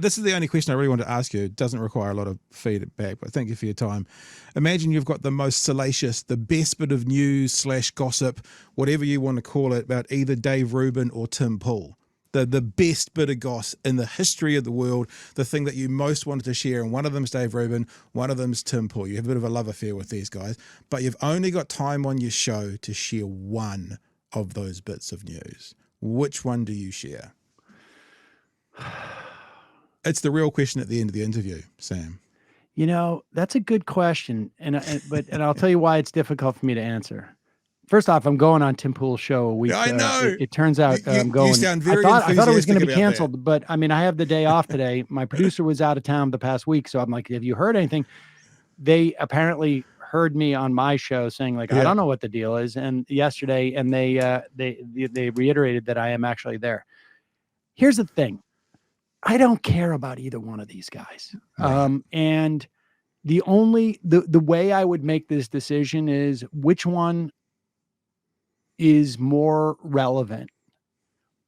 This is the only question I really want to ask you. It doesn't require a lot of feedback, but thank you for your time. Imagine you've got the most salacious, the best bit of news / gossip, whatever you want to call it, about either Dave Rubin or Tim Pool. The best bit of goss in the history of the world, the thing that you most wanted to share, and one of them's Dave Rubin, one of them's Tim Pool. You have a bit of a love affair with these guys, but you've only got time on your show to share one of those bits of news. Which one do you share? It's the real question at the end of the interview, Sam. You know, that's a good question, and I'll tell you why it's difficult for me to answer. First off, I'm going on Tim Pool's show a week. I know. It turns out I'm going. You sound very I thought it was going to be enthusiastic about canceled, that. but I mean, I have the day off today. My producer was out of town the past week, so I'm like, have you heard anything? They apparently heard me on my show saying like, I don't know what the deal is. And yesterday, and they reiterated that I am actually there. Here's the thing. I don't care about either one of these guys. Right. And the way I would make this decision is which one is more relevant.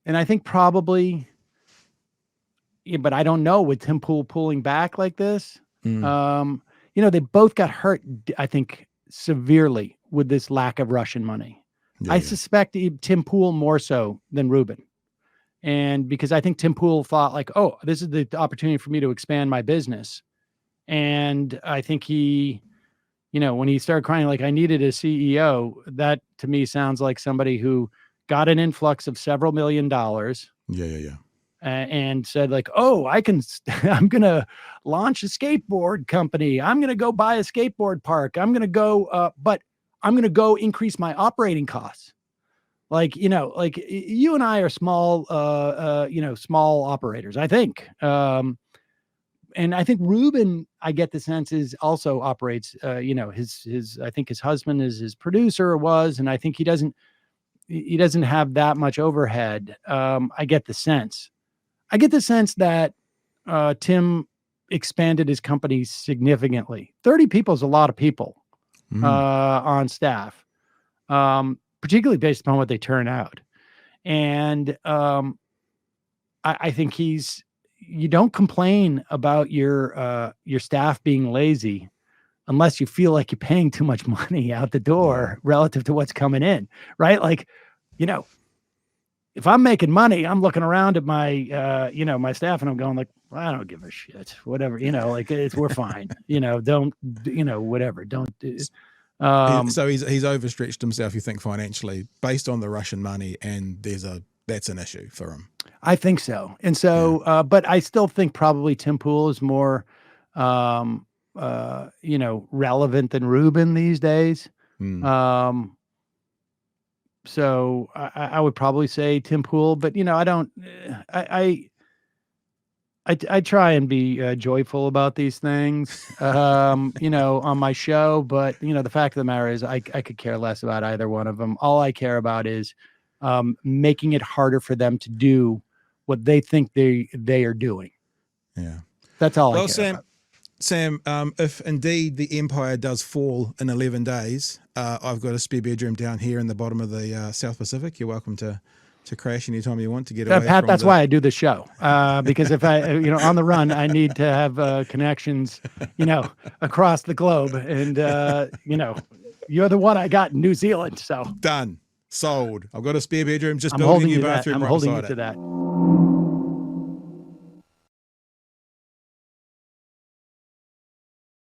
And I think probably, but I don't know, with Tim Pool pulling back like this. You know, they both got hurt, I think, severely with this lack of Russian money. I suspect Tim Pool more so than Rubin. And because I think Tim Pool thought like, oh, this is the opportunity for me to expand my business. And I think he, you know, when he started crying, like I needed a CEO, that to me sounds like somebody who got an influx of several $1 million. And said like, oh, I'm going to launch a skateboard company. I'm going to go buy a skateboard park. I'm going to go, but I'm going to go increase my operating costs. Like, you know, like you and I are small, small operators, I think. And I think Rubin, I get the sense, is also operates, I think his husband is his producer or was, and I think he doesn't have that much overhead. I get the sense that Tim expanded his company significantly. 30 people is a lot of people on staff. Particularly based upon what they turn out. And I think you don't complain about your staff being lazy unless you feel like you're paying too much money out the door relative to what's coming in, right? Like, you know, if I'm making money, I'm looking around at my, my staff and I'm going like, well, I don't give a shit, whatever, like we're fine, don't, whatever, don't do. So he's overstretched himself, you think, financially based on the Russian money, and that's an issue for him. I think so. And so, but I still think probably Tim Pool is more, relevant than Rubin these days. So I would probably say Tim Pool, but I try and be joyful about these things, on my show. But, the fact of the matter is I could care less about either one of them. All I care about is making it harder for them to do what they think they are doing. Yeah. That's all I care about. Sam, if indeed the empire does fall in 11 days, I've got a spare bedroom down here in the bottom of the South Pacific. You're welcome to crash anytime you want to get away. Pat, that's why I do the show. Because if I, on the run, I need to have connections, across the globe. And, you're the one I got in New Zealand. So done. Sold. I've got a spare bedroom, just I'm building a holding new you bathroom. I'm right holding you beside to it. that.